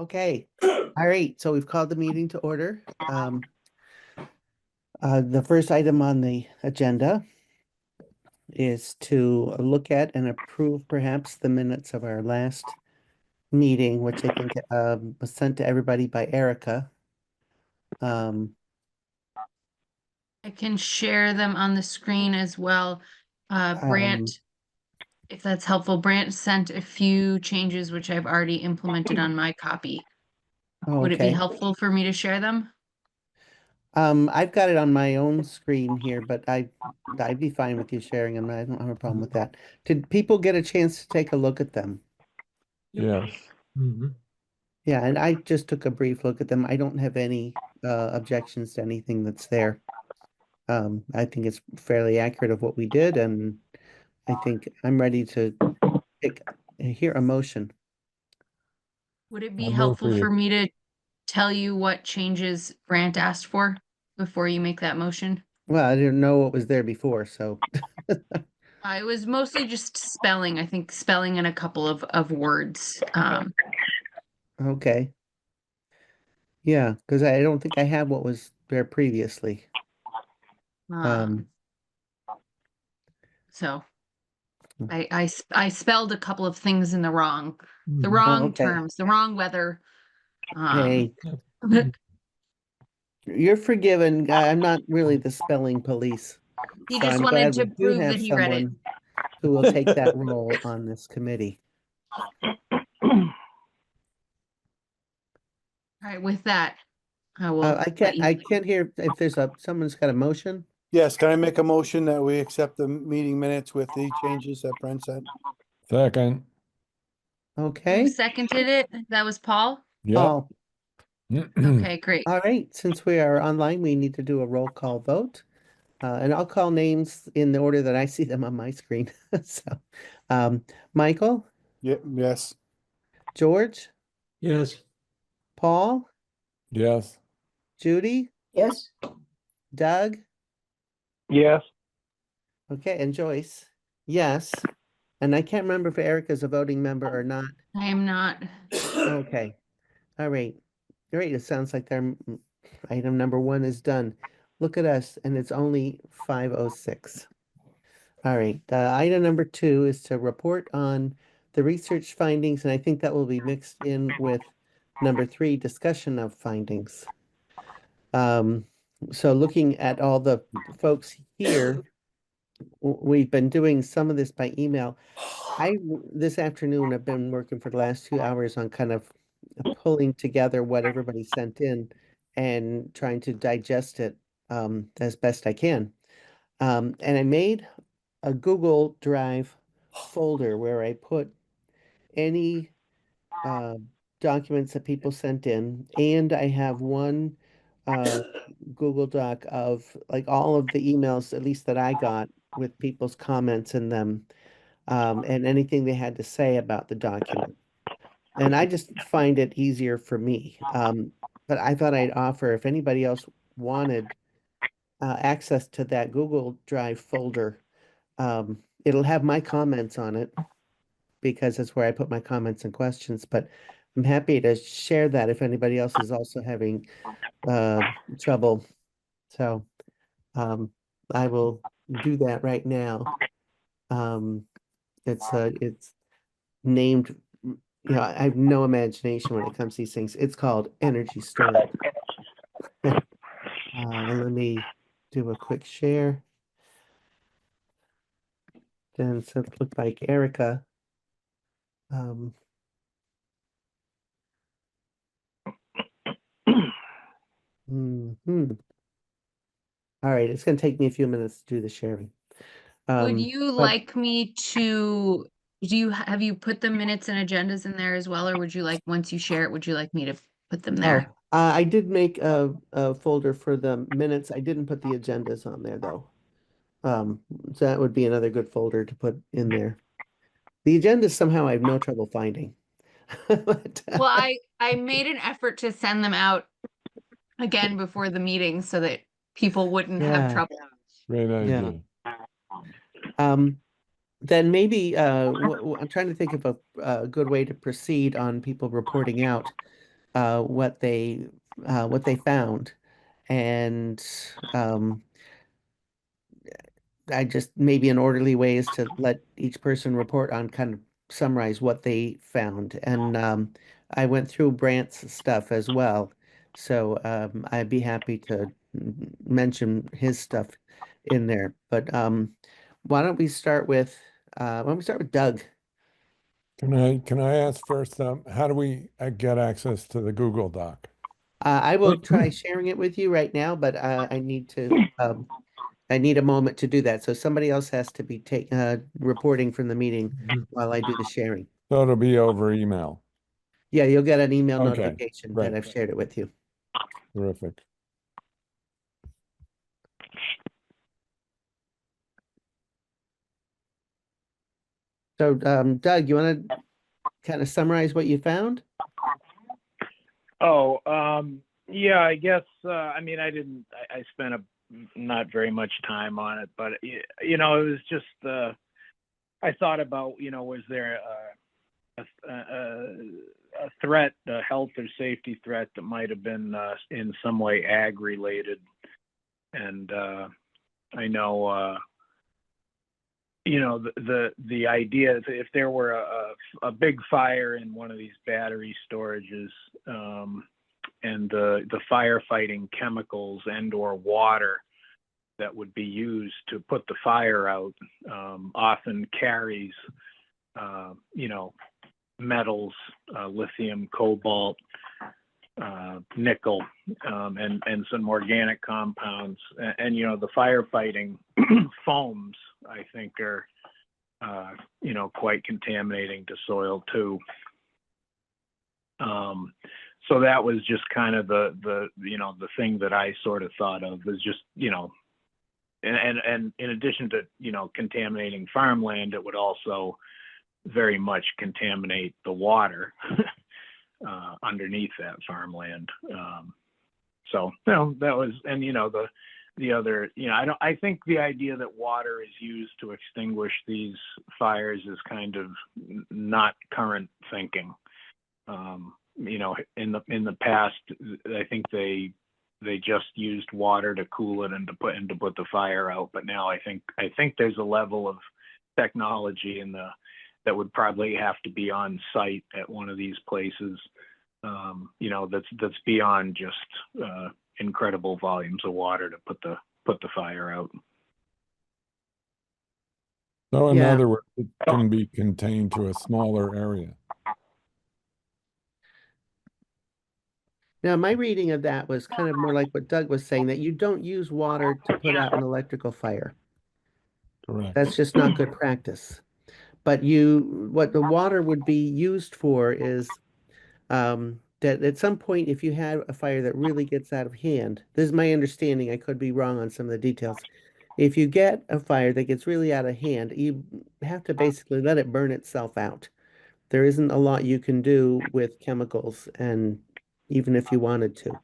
Okay. All right. So we've called the meeting to order. The first item on the agenda is to look at and approve perhaps the minutes of our last meeting, which I think was sent to everybody by Erica. Um, I can share them on the screen as well. um, Brant, if that's helpful, Brant sent a few changes which I've already implemented on my copy. oh, Would it be okay. helpful for me to share them? I've got it on my own screen here, but I'd be fine with you sharing them. I don't have a problem with that. Did people get a chance to take a look at them? Yes. Mhm. Yeah, and I just took a brief look at them. I don't have any objections to anything that's there. I think it's fairly accurate of what we did, and I think I'm ready to pick, hear a motion. Would it be I'll move helpful for for you. me to tell you what changes Brant asked for before you make that motion? Well, I didn't know what was there before, so It was mostly just spelling, I think spelling in a couple of words. okay. Yeah, because I don't think I had what was there previously. Um, Um, so I spelled a couple of things in the Mhm. oh, wrong okay. terms, the wrong weather. Um, Hey, you're forgiven. I'm not really the spelling police, he so just I'm wanted glad to we do prove that have he read it. someone who will take that role on this committee. All right, with that, I will I let can't you. I can't hear if someone's got a motion. Yes, can I make a motion that we accept the meeting minutes with the changes that Brent said? Second. Who Okay, seconded it? That was Paul? Yep. Paul. Okay, great. All right, since we are online, we need to do a roll call vote. And I'll call names in the order that I see them on my screen. So, Michael, Yes. George, Yes. Paul, Yes. Judy, Yes. Doug, Yes. okay, and Joyce. Yes. And I can't remember if Erica's a voting member or not. I am not. Okay. All right. Great. It sounds like their item number one is done. Look at us, and it's only 5:06. All right. Item number two is to report on the research findings, and I think that will be mixed in with number three, discussion of findings. Um, so looking at all the folks here, we've been doing some of this by email. This afternoon, I've been working for the last 2 hours on kind of pulling together what everybody sent in and trying to digest it as best I can. And I made a Google Drive folder where I put any uh, documents that people sent in, and I have one uh, Google Doc of like all of the emails, at least that I got, with people's comments in them, and anything they had to say about the document. And I just find it easier for me. But I thought I'd offer if anybody else wanted access to that Google Drive folder, it'll have my comments on it because that's where I put my comments and questions. But I'm happy to share that if anybody else is also having uh, trouble. So um, I will do that right now. Um, it's named, I have no imagination when it comes to these things. It's called energy storage. Let me do a quick share. Then so it looked like Erica. Um, mhm. All right, it's gonna take me a few minutes to do the sharing. Would you But like me to, have you put the minutes and agendas in there as well, or would you like, once you share it, would you like me to put them oh, there? I did make a folder for the minutes. I didn't put the agendas on there though. So that would be another good folder to put in there. The agendas somehow I have no trouble finding. But, Well, I made an effort to send them out again before the meeting so that people wouldn't have yeah, trouble. Great yeah. idea. Um, then maybe I'm trying to think of a good way to proceed on people reporting out. what they found. And I just maybe an orderly way is to let each person report on kind of summarize what they found. And I went through Brant's stuff as well. So I'd be happy to mention his stuff in there. But why don't we start with Doug? Can I ask first, how do we get access to the Google Doc? I will try sharing it with you right now, but I need a moment to do that. So somebody else has to be reporting from the meeting Mhm. while I do the sharing. So it'll be over email. Yeah, you'll get an email Okay, notification great. that I've shared it with you. Terrific. So, Doug, you want to kind of summarize what you found? Oh, yeah, I guess, I mean, I spent not very much time on it, but, it was just, I thought about, was there a threat, a health or safety threat that might have been in some way ag related. And I know, the idea is if there were a big fire in one of these battery storages, and the firefighting chemicals and or water that would be used to put the fire out often carries, metals, lithium, cobalt, nickel, and some organic compounds. And the firefighting foams, I think, are, quite contaminating to soil too. So that was just kind of the thing that I sort of thought of was just, and in addition to, contaminating farmland, it would also very much contaminate the water underneath that farmland. So, that was, and, the other, I think the idea that water is used to extinguish these fires is kind of not current thinking. In the past, I think they just used water to cool it and to put the fire out. But now I think there's a level of technology that would probably have to be on site at one of these places. That's beyond just incredible volumes of water to put the fire out. So in Yeah. other words, it can be contained to a smaller area. Now, my reading of that was kind of more like what Doug was saying, that you don't use water to put out an electrical fire. Correct. That's just not good practice. But what the water would be used for is that at some point, if you had a fire that really gets out of hand, this is my understanding, I could be wrong on some of the details. If you get a fire that gets really out of hand, you have to basically let it burn itself out. There isn't a lot you can do with chemicals, and even if you wanted to.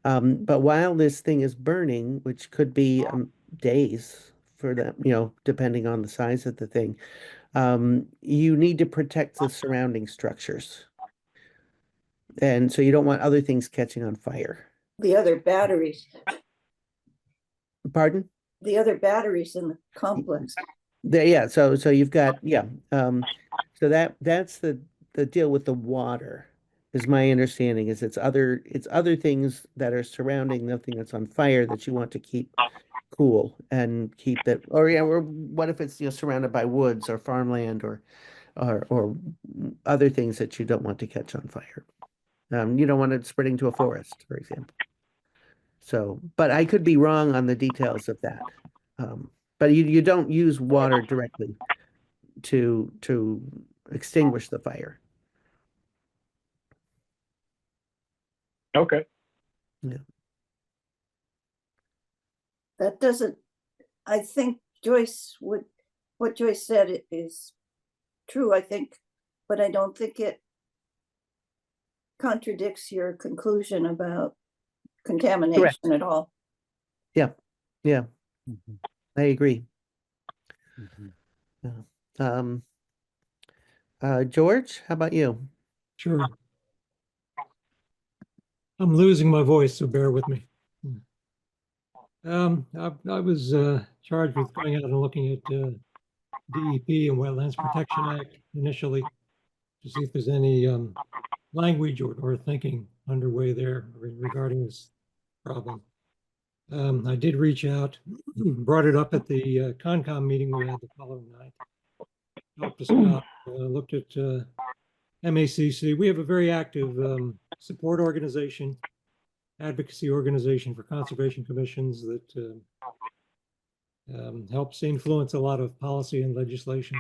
But while this thing is burning, which could be days for them, depending on the size of the thing, you need to protect the surrounding structures. And so you don't want other things catching on fire. The other batteries, Pardon? the other batteries in the complex. Yeah, so you've got, yeah. So that's the deal with the water, is my understanding, is it's other things that are surrounding the thing that's on fire that you want to keep cool and keep that, or yeah, or what if it's, surrounded by woods or farmland or other things that you don't want to catch on fire. You don't want it spreading to a forest, for example. So, but I could be wrong on the details of that. But you don't use water directly to extinguish the fire. Okay. That doesn't, I think what Joyce said is true, I think, but I don't think it contradicts your conclusion about contamination at all. Yeah, yeah, Mhm. I agree. Mhm. Yeah. Um, George, how about you? Sure. I'm losing my voice, so bear with me. I was charged with going out and looking at DEP and Wetlands Protection Act initially to see if there's any language or thinking underway there regarding this problem. I did reach out, brought it up at the Concom meeting we had the following night. Talked to Scott, looked at MACC. We have a very active support organization, advocacy organization for conservation commissions that helps influence a lot of policy and legislation.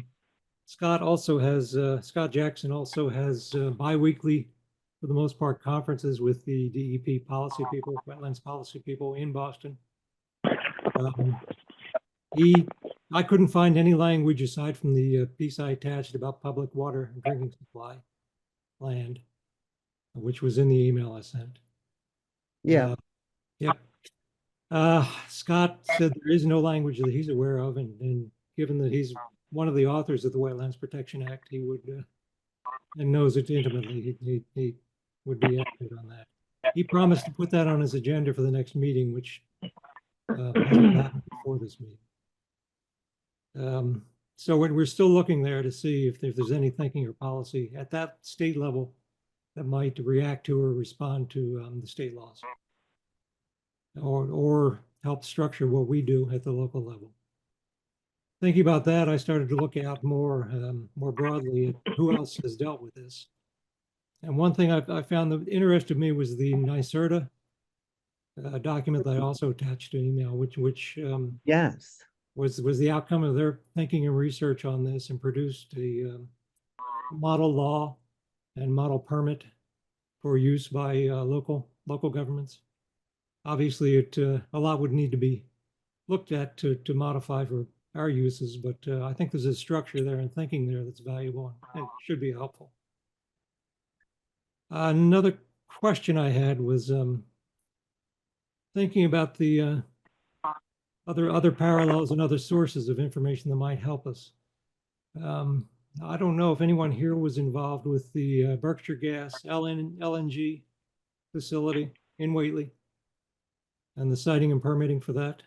Scott Jackson also has biweekly, for the most part, conferences with the DEP policy people, wetlands policy people in Boston. I couldn't find any language aside from the piece I attached about public water and drinking supply land, which was in the email I sent. Yeah. Yep. Scott said there is no language that he's aware of, and given that he's one of the authors of the Wetlands Protection Act, he would and knows it intimately. He would be active on that. He promised to put that on his agenda for the next meeting, which hasn't happened before this meeting. So we're still looking there to see if there's any thinking or policy at that state level that might react to or respond to the state laws, or help structure what we do at the local level. Thinking about that, I started to look out more broadly at who else has dealt with this. And one thing I found that interested me was the NYSERDA document that I also attached to an email, which Yes. was the outcome of their thinking and research on this, and produced a model law and model permit for use by local governments. Obviously, a lot would need to be looked at to modify for our uses, but I think there's a structure there and thinking there that's valuable and should be helpful. Another question I had was thinking about the other parallels and other sources of information that might help us. I don't know if anyone here was involved with the Berkshire Gas LNG facility in Whately and the siting and permitting for that.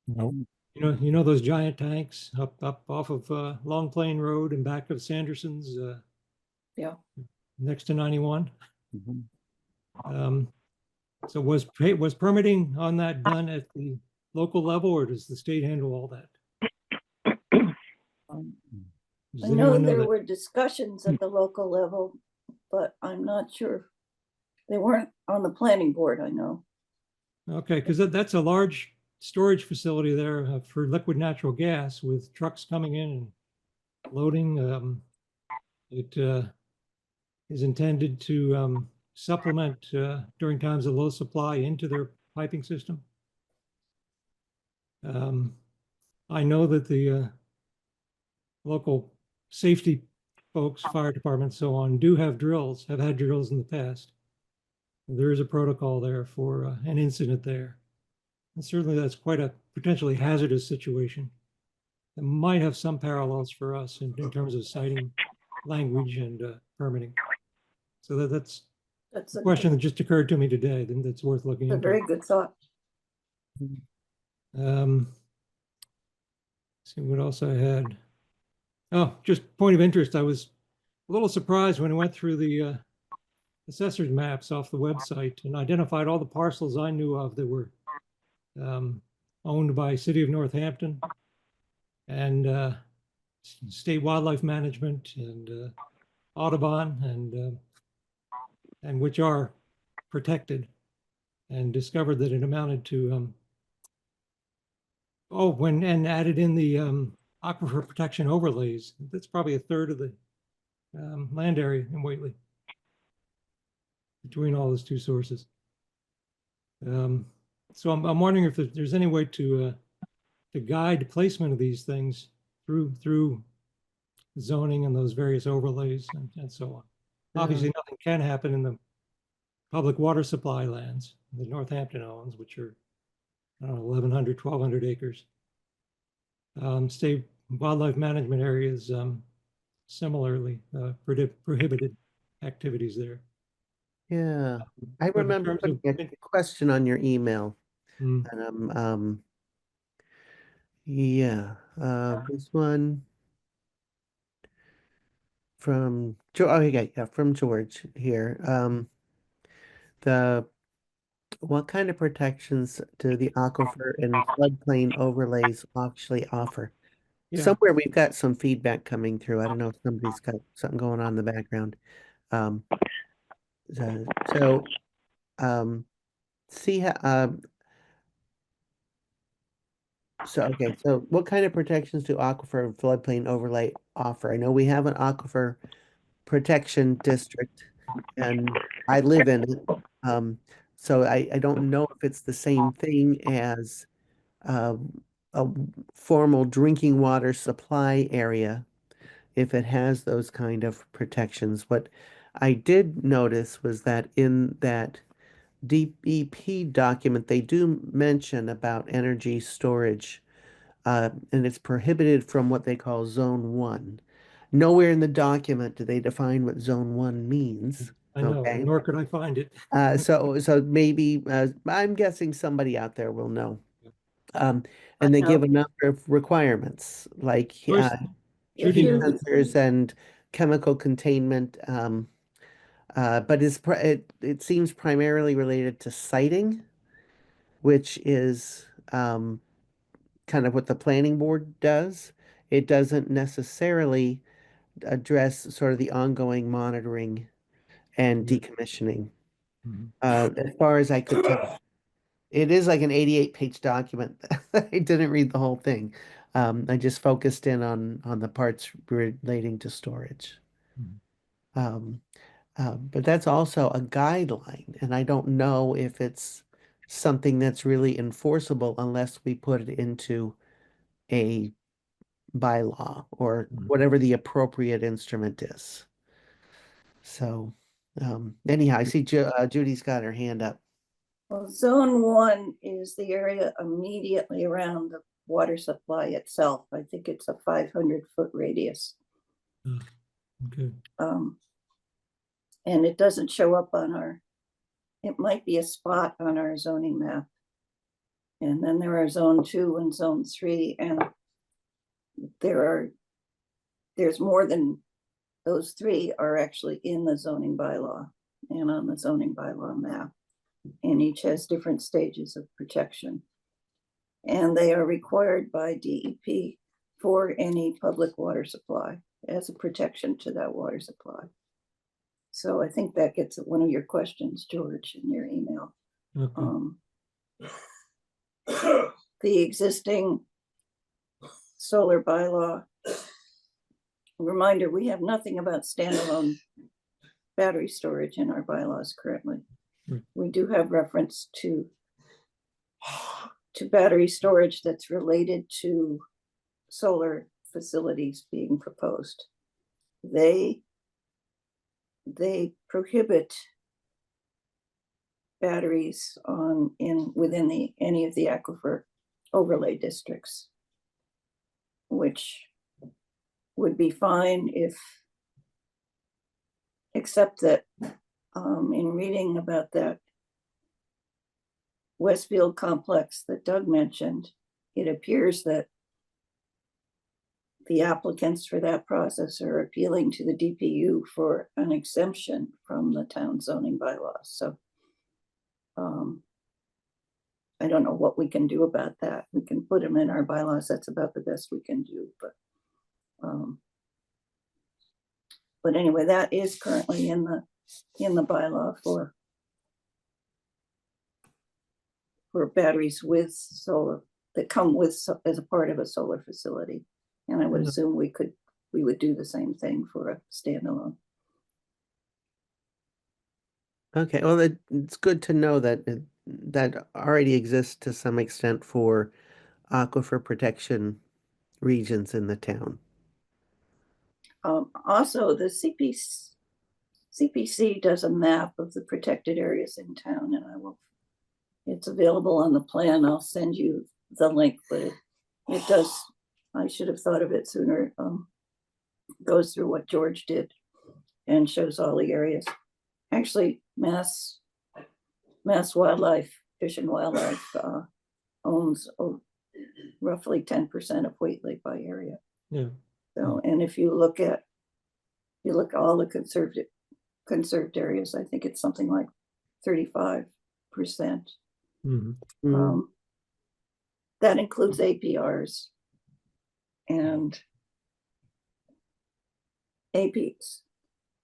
Nope. You know those giant tanks up off of Long Plain Road and back of Sanderson's. Yeah. Next to 91. Mm-hmm. So was permitting on that done at the local level, or does the state handle all that? Does I know anyone there that? were discussions at the local level, but I'm not sure. They weren't on the planning board, I know. Okay, because that's a large storage facility there for liquid natural gas with trucks coming in and loading. It is intended to supplement during times of low supply into their piping system. I know that the local safety folks, fire departments, so on, do have drills, have had drills in the past. There is a protocol there for an incident there. And certainly that's quite a potentially hazardous situation. It might have some parallels for us in terms of siting language and permitting. So that's That's a a question that just occurred to me today, then that's worth looking a into. very good thought. See what else I had. Oh, just point of interest. I was a little surprised when I went through the assessor's maps off the website and identified all the parcels I knew of that were owned by City of Northampton and State Wildlife Management and Audubon and which are protected, and discovered that it amounted to and added in the aquifer protection overlays. That's probably a third of the land area in Whately between all those two sources. So I'm wondering if there's any way to guide placement of these things through zoning and those various overlays and so on. Obviously, nothing can happen in the public water supply lands that Northampton owns, which are, I don't know, 1,100, 1,200 acres. State wildlife management areas similarly prohibited activities there. Yeah, I But in remember terms of, putting a question on your email. Mm, Yeah, this one from okay, yeah, from George here. The what kind of protections do the aquifer and floodplain overlays actually offer? yeah, Somewhere we've got some feedback coming through. I don't know if somebody's got something going on in the background. Um, so, um, see how, so, okay, so what kind of protections do aquifer and floodplain overlay offer? I know we have an aquifer protection district and I live in it. Um, so I don't know if it's the same thing as a formal drinking water supply area, if it has those kind of protections. What I did notice was that in that DEP document, they do mention about energy storage, and it's prohibited from what they call Zone 1. Nowhere in the document do they define what Zone 1 means. I know, Okay. nor could I find it. So maybe I'm guessing somebody out there will know. Um, I and they know. give a number of requirements like Joyce, If Judy heat you, knows. sensors and chemical containment. But it seems primarily related to siting, which is kind of what the planning board does. It doesn't necessarily address sort of the ongoing monitoring and Yeah. decommissioning. Mhm. As far as I could tell, it is like an 88-page document. I didn't read the whole thing. I just focused in on the parts relating to storage. Mhm. Um, but that's also a guideline, and I don't know if it's something that's really enforceable unless we put it into a bylaw or Mhm. whatever the appropriate instrument is. So, anyhow, I see Judy's got her hand up. well, zone 1 is the area immediately around the water supply itself. I think it's a 500-foot radius. Okay, And it doesn't show up on it might be a spot on our zoning map. And then there are zone 2 and zone 3, and there's more than those 3 are actually in the zoning bylaw and on the zoning bylaw map. And each has different stages of protection. And they are required by DEP for any public water supply as a protection to that water supply. So I think that gets at one of your questions, George, in your email. okay. The existing solar bylaw, reminder, we have nothing about standalone battery storage in our bylaws currently. Right. We do have reference to battery storage that's related to solar facilities being proposed. They prohibit batteries within any of the aquifer overlay districts, which would be fine except that in reading about that Westfield complex that Doug mentioned, it appears that the applicants for that process are appealing to the DPU for an exemption from the town zoning bylaws. So I don't know what we can do about that. We can put them in our bylaws. That's about the best we can do. But anyway, that is currently in the bylaw for batteries with solar that come with as a part of a solar facility. And I would Yeah. assume we would do the same thing for a standalone. Okay, well, it's good to know that that already exists to some extent for aquifer protection regions in the town. Also, the CPC does a map of the protected areas in town, and it's available on the plan. I'll send you the link, but it does, I should have thought of it sooner. Goes through what George did and shows all the areas. Actually, Mass Wildlife, Fish and Wildlife owns roughly 10% of Whately by area. Yeah. So, and if you look at all the conserved areas, I think it's something like 35%. Mhm. Mm, That includes APRs and APs.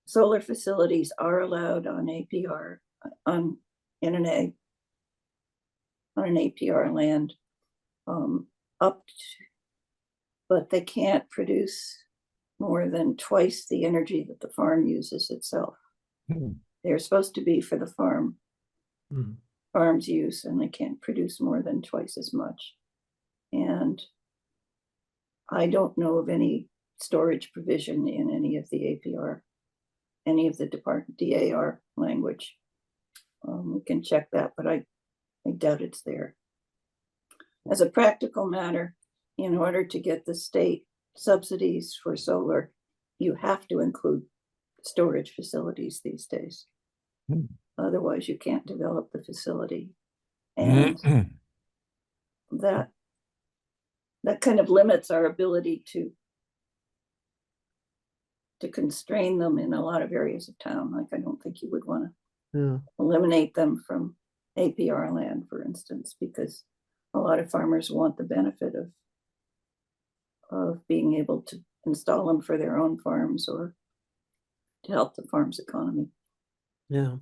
Solar facilities are allowed on APR on in an APR land up to, but they can't produce more than twice the energy that the farm uses itself. Hmm. They're supposed to be for the Mhm. farm's use, and they can't produce more than twice as much. And I don't know of any storage provision in any of the APR, any of the DAR language. We can check that, but I doubt it's there. As a practical matter, in order to get the state subsidies for solar, you have to include storage facilities these days. Hmm. Otherwise, you can't develop the facility. And that kind of limits our ability to constrain them in a lot of areas of town. Like, I don't think you would want to yeah. eliminate them from APR land, for instance, because a lot of farmers want the benefit of being able to install them for their own farms or to help the farm's economy. Yeah.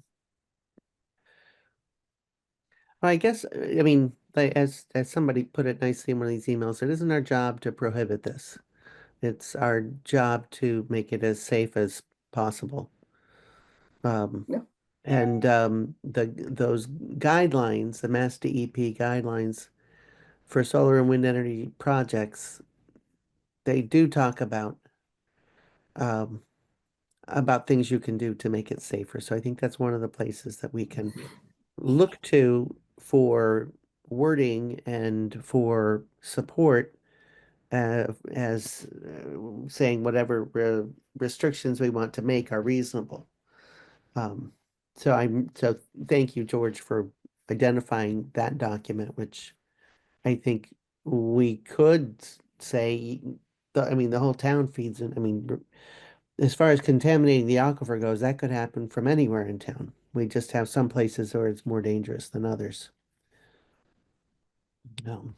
Well, I guess, I mean, as somebody put it nicely in one of these emails, it isn't our job to prohibit this. It's our job to make it as safe as possible. Yeah. And those guidelines, the Mass DEP guidelines for solar and wind energy projects, they do talk um, about things you can do to make it safer. So I think that's one of the places that we can look to for wording and for support as saying whatever restrictions we want to make are reasonable. Um, so thank you, George, for identifying that document, which I think we could say, I mean, the whole town feeds it. I mean, as far as contaminating the aquifer goes, that could happen from anywhere in town. We just have some places where it's more dangerous than others. Um,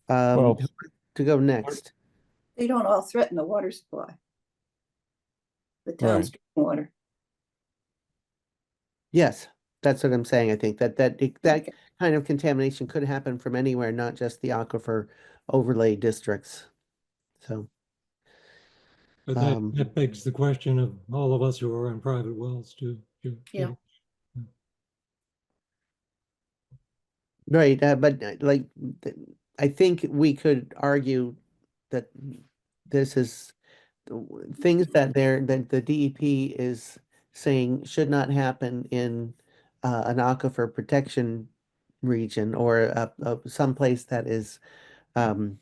Well, who to go next? They don't all threaten the water supply, the town's right. drinking water. Yes, that's what I'm saying. I think that Okay. kind of contamination could happen from anywhere, not just the aquifer overlay districts. So, But um, that begs the question of all of us who are on private wells too. Yeah. right, but like, I think we could argue that this is things that that the DEP is saying should not happen in an aquifer protection region or some place that is um,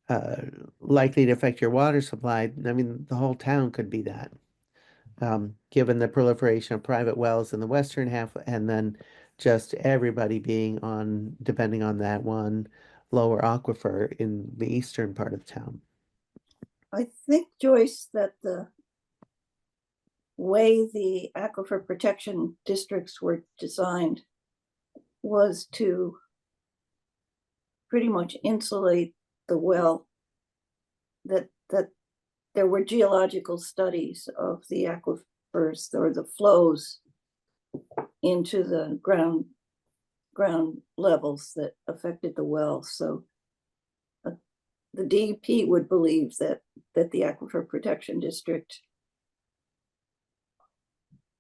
uh, likely to affect your water supply. I mean, the whole town could be that. Given the proliferation of private wells in the western half, and then just everybody being on, depending on that one lower aquifer in the eastern part of town. I think, Joyce, that the way the aquifer protection districts were designed was to pretty much insulate the well, that there were geological studies of the aquifers or the flows into the ground levels that affected the well. So the DEP would believe that the aquifer protection district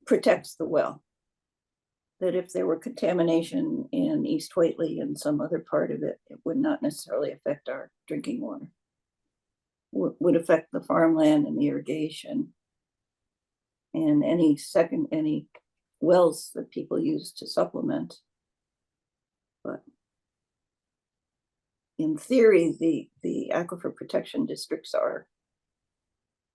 protects the well. That if there were contamination in East Whately and some other part of it, it would not necessarily affect our drinking water. Would affect the farmland and the irrigation and any wells that people use to supplement. But in theory, the aquifer protection districts are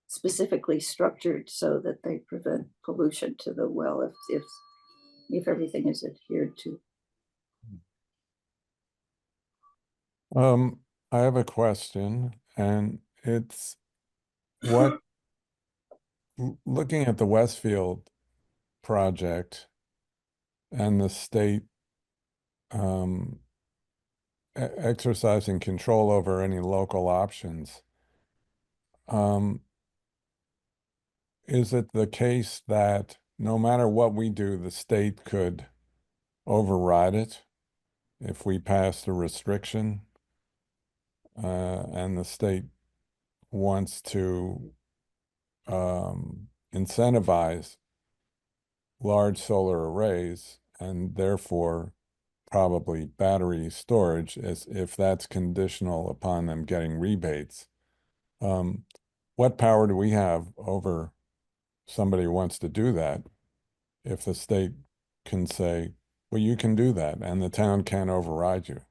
specifically structured so that they prevent pollution to the well if everything is adhered to. I have a question, and it's what, looking at the Westfield project and the state exercising control over any local options, is it the case that no matter what we do, the state could override it if we passed a restriction, and the state wants to incentivize large solar arrays and therefore probably battery storage, as if that's conditional upon them getting rebates? What power do we have over somebody who wants to do that if the state can say, well, you can do that and the town can't override you?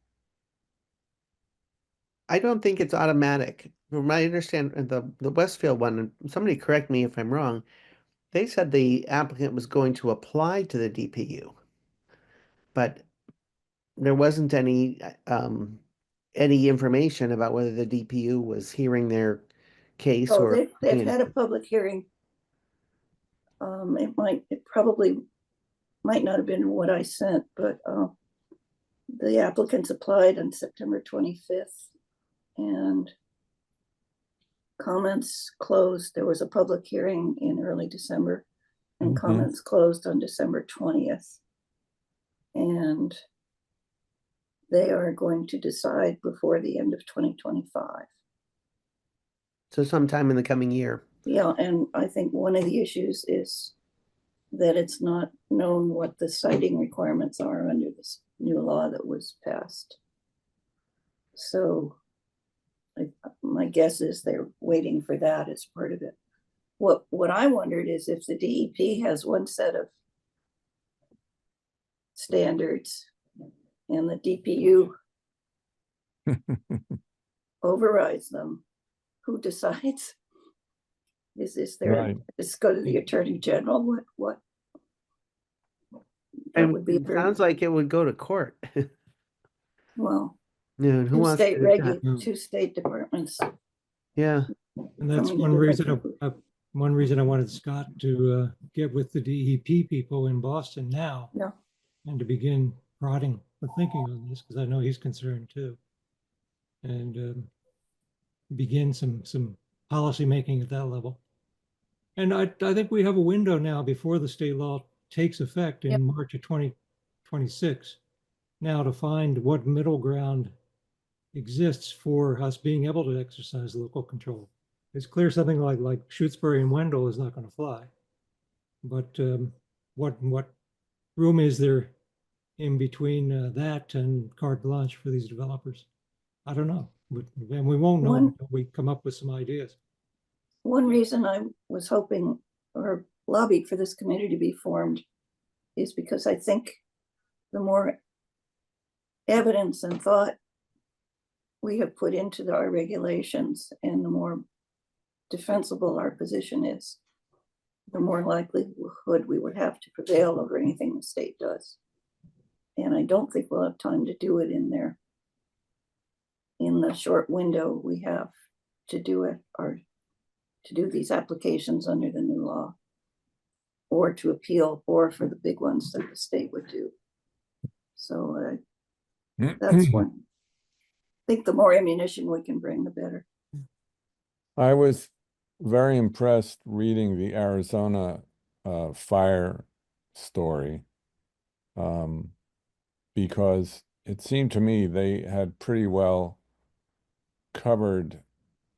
I don't think it's automatic. From my understand, the Westfield one, and somebody correct me if I'm wrong, they said the applicant was going to apply to the DPU, but there wasn't any information about whether the DPU was hearing their case So or they've had a public hearing. It probably might not have been what I sent, but the applicants applied on September 25th and comments closed. There was a public hearing in early December and Mhm. comments closed on December 20th. And they are going to decide before the end of 2025. so sometime in the coming year. Yeah, and I think one of the issues is that it's not known what the siting requirements are under this new law that was passed. So my guess is they're waiting for that as part of it. What I wondered is if the DEP has one set of standards and the DPU overrides them, who decides? Is there, Right. just go to the Attorney General? What? That And would be it very, sounds like it would go to court. well, Yeah, who wants to do that? two state departments. Yeah, And that's coming one to reason, different one reason I wanted Scott to get with the DEP people in Boston now Yeah, and to begin prodding the thinking on this, because I know he's concerned too. And begin some policy making at that level. And I think we have a window now before the state law takes effect in Yep. March of 2026 now to find what middle ground exists for us being able to exercise local control. It's clear something like Shutesbury and Wendell is not going to fly. But what room is there in between that and carte blanche for these developers? I don't know. And we won't know until we come up with some ideas. one reason I was hoping or lobbied for this committee to be formed is because I think the more evidence and thought we have put into our regulations and the more defensible our position is, the more likelihood we would have to prevail over anything the state does. And I don't think we'll have time to do it in the short window we have to do it, or to do these applications under the new law, or to appeal, or for the big ones that the state would do. So that's one. I think the more ammunition we can bring, the better. I was very impressed reading the Arizona fire story, because it seemed to me they had pretty well covered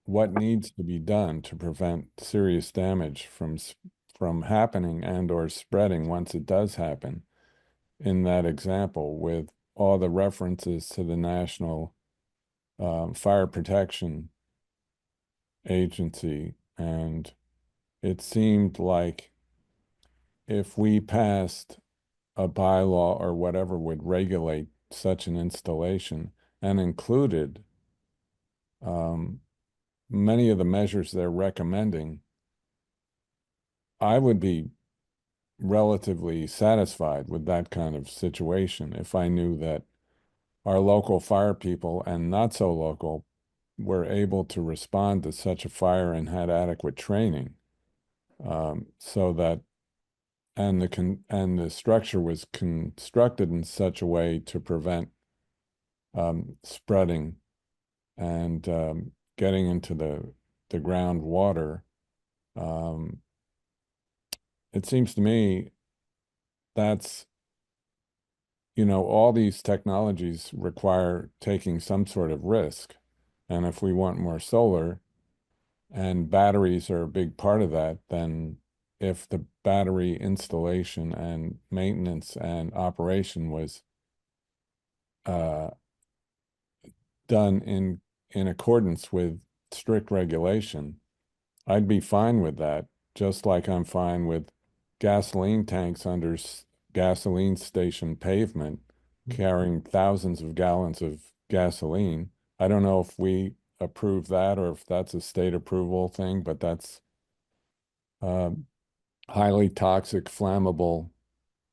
what needs to be done to prevent serious damage from happening and or spreading once it does happen, in that example, with all the references to the National Fire Protection Agency. And it seemed like if we passed a bylaw or whatever would regulate such an installation and included many of the measures they're recommending I would be relatively satisfied with that kind of situation if I knew that our local fire people and not so local were able to respond to such a fire and had adequate training, so that and the structure was constructed in such a way to prevent spreading and getting into the groundwater. Um, it seems to me that's, all these technologies require taking some sort of risk. And if we want more solar and batteries are a big part of that, then if the battery installation and maintenance and operation was uh, done in accordance with strict regulation, I'd be fine with that, just like I'm fine with gasoline tanks under gasoline station pavement carrying thousands of gallons of gasoline. I don't know if we approve that or if that's a state approval thing, but that's highly toxic, flammable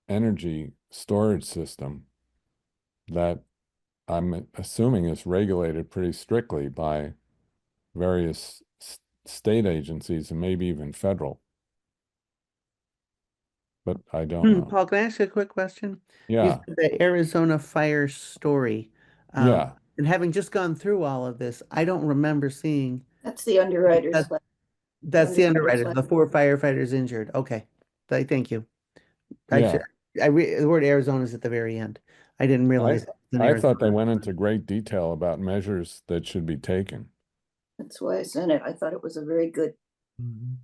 energy storage system that I'm assuming is regulated pretty strictly by various state agencies and maybe even federal, but I don't know. Paul, can I ask you a quick question? You Yeah, said the Arizona fire story. yeah, And having just gone through all of this, I don't remember seeing, That's the underwriter's that- flag. that's the Underwriter's underwriters, flag. the 4 firefighters injured. Okay. Thank you. I yeah. should, the word Arizona is at the very end. I didn't I realize it was in I thought they Arizona. went into great detail about measures that should be taken. That's why I sent it. I thought it was a very good Mhm.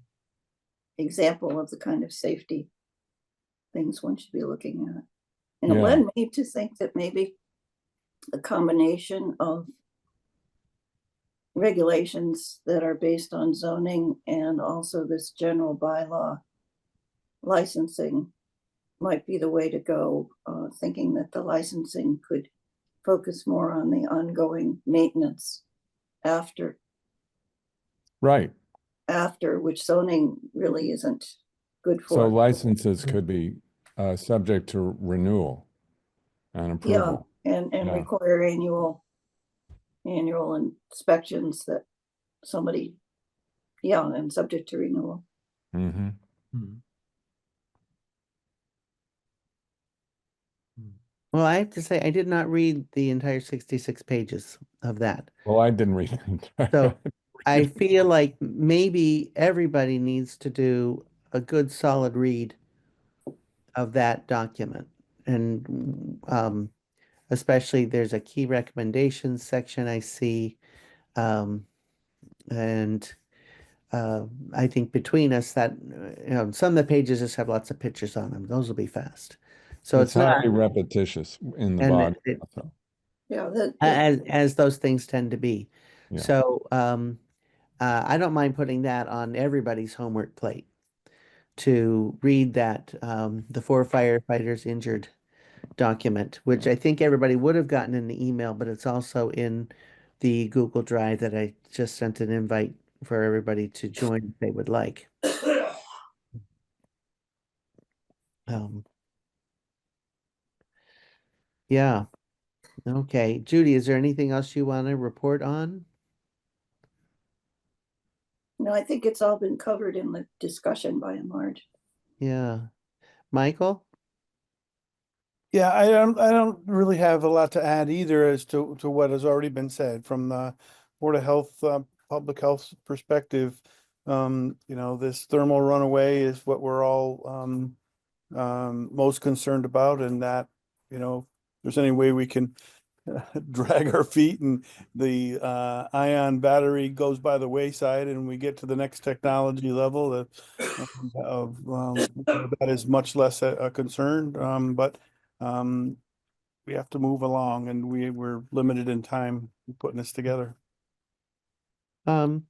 example of the kind of safety things one should be looking at. And it Yeah, led me to think that maybe a combination of regulations that are based on zoning and also this general bylaw licensing might be the way to go, thinking that the licensing could focus more on the ongoing maintenance after, right. which zoning really isn't good So for. licenses could be subject to renewal and Yeah, approval. and Yeah. require annual inspections that somebody, yeah, and subject to renewal. Mm-hmm. Mhm. Mhm. Well, I have to say, I did not read the entire 66 pages of that. Well, I didn't read it. So I feel like maybe everybody needs to do a good solid read of that document. And especially there's a key recommendations section I see. Um, and I think between us that some of the pages just have lots of pictures on them. Those will be fast. So It's it's not, highly repetitious in the and body. Also. Yeah, as those things tend to be. Yeah. So I don't mind putting that on everybody's homework plate to read that the 4 firefighters injured document, which I think everybody would have gotten in the email, but it's also in the Google Drive that I just sent an invite for everybody to join if they would like. Um, yeah. Okay. Judy, is there anything else you want to report on? no, I think it's all been covered in the discussion by and large. Yeah. Michael? Yeah, I don't really have a lot to add either as to what has already been said from the Board of Health, public health perspective. This thermal runaway is what we're all most concerned about, and that, if there's any way we can drag our feet and the ion battery goes by the wayside and we get to the next technology level that is much less a concern. But um, we have to move along, and we're limited in time putting this together. Um,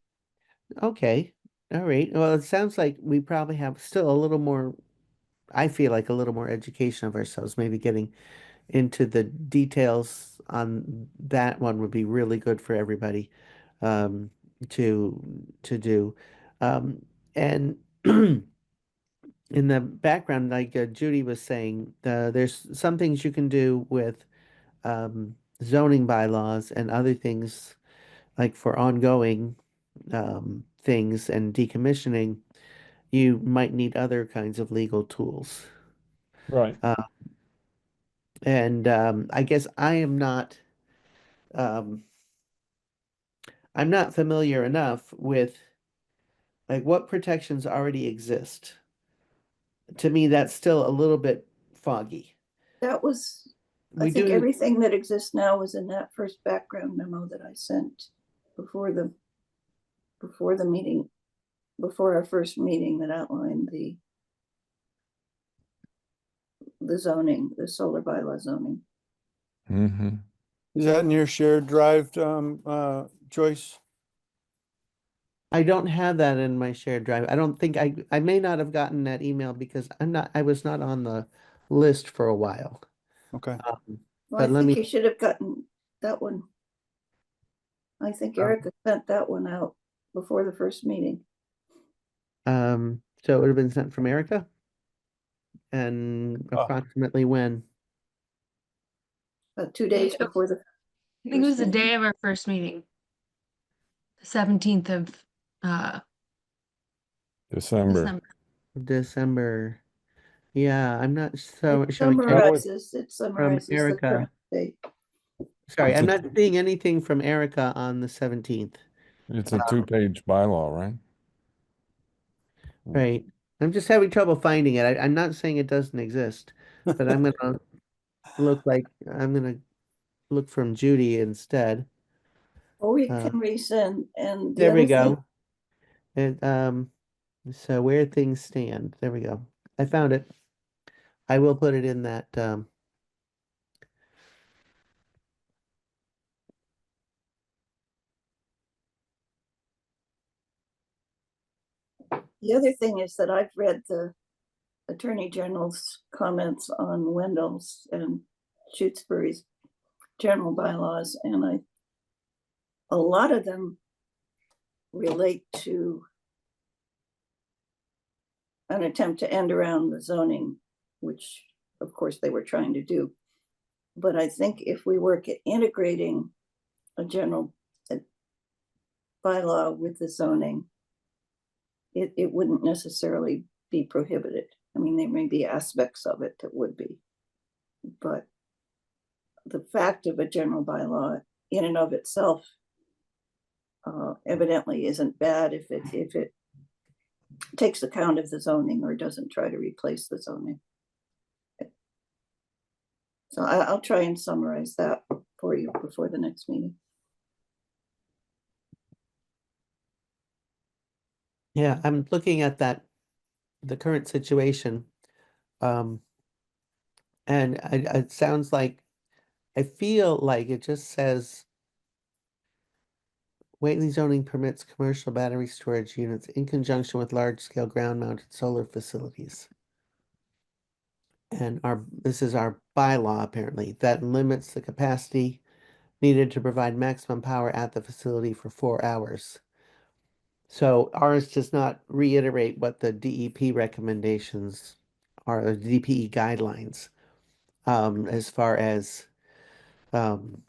okay. All right. Well, it sounds like we probably have still a little more, I feel like a little more education of ourselves, maybe getting into the details on that one would be really good for everybody um, to do. And in the background, like Judy was saying, there's some things you can do with zoning bylaws and other things like for ongoing things and decommissioning. You might need other kinds of legal tools. Right. Uh, and I guess um, I'm not familiar enough with like what protections already exist. To me, that's still a little bit foggy. That was, I We think do, everything that exists now was in that first background memo that I sent before the meeting, before our first meeting that outlined the zoning, the solar bylaw zoning. Mm-hmm. Is that in your shared drive, Joyce? I don't have that in my shared drive. I don't think I may not have gotten that email because I was not on the list for a while. Okay. Well, I But let think me, you should have gotten that one. I think Erica sent that one out before the first meeting. so it would have been sent from Erica and Oh. approximately when? 2 days Yeah. before the. I think it was the first meeting. day of our first meeting. The 17th of December. December. December. Yeah, I'm not so It showing summarizes from the Erica. current state. Sorry, It's I'm a- not seeing anything from Erica on the 17th. It's a two-page bylaw, right? Right. I'm just having trouble finding it. I'm not saying it doesn't exist, but I'm gonna look from Judy instead. Or we Uh, can resend, and the there we other thing, go. And so where things stand. There we go. I found it. I will put it in that the other thing is that I've read the Attorney General's comments on Wendell's and Shutesbury's general bylaws, and a lot of them relate to an attempt to end around the zoning, which of course they were trying to do. But I think if we work at integrating a general bylaw with the zoning, it wouldn't necessarily be prohibited. I mean, there may be aspects of it that would be, but the fact of a general bylaw in and of itself evidently isn't bad if it takes account of the zoning or doesn't try to replace the zoning. So I'll try and summarize that for you before the next meeting. Yeah, I'm looking at the current situation. Um, and it sounds like I feel like it just says Whately zoning permits commercial battery storage units in conjunction with large-scale ground-mounted solar facilities. And this is our bylaw apparently that limits the capacity needed to provide maximum power at the facility for 4 hours. So ours does not reiterate what the DEP recommendations are, the DPE guidelines, as far as um,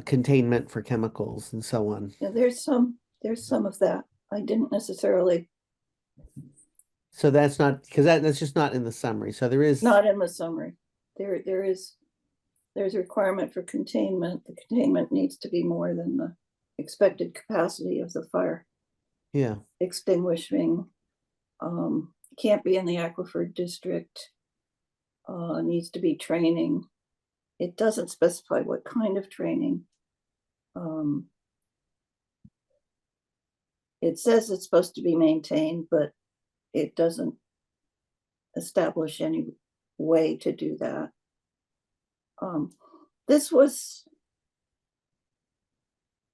containment for chemicals and so on. Yeah, there's some of that. I didn't necessarily, So that's not, because that's just not in the summary. So there is, not in the summary. There's a requirement for containment. The containment needs to be more than the expected capacity of the fire yeah, extinguishing. Can't be in the aquifer district. Needs to be training. It doesn't specify what kind of training. It says it's supposed to be maintained, but it doesn't establish any way to do that. This was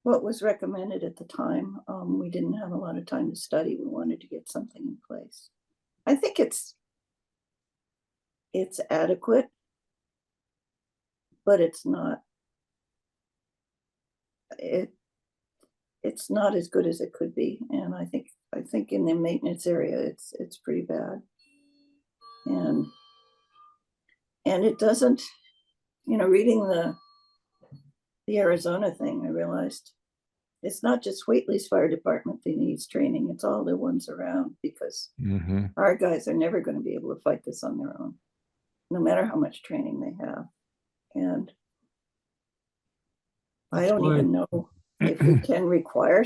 what was recommended at the time. We didn't have a lot of time to study. We wanted to get something in place. I think it's adequate, but it's not it's not as good as it could be. And I think in the maintenance area, it's pretty bad. And it doesn't, reading the Arizona thing, I realized it's not just Whately's fire department that needs training, it's all the ones around, because Mm-hmm. our guys are never going to be able to fight this on their own, no matter how much training they have. And I That's don't why, even know if we can require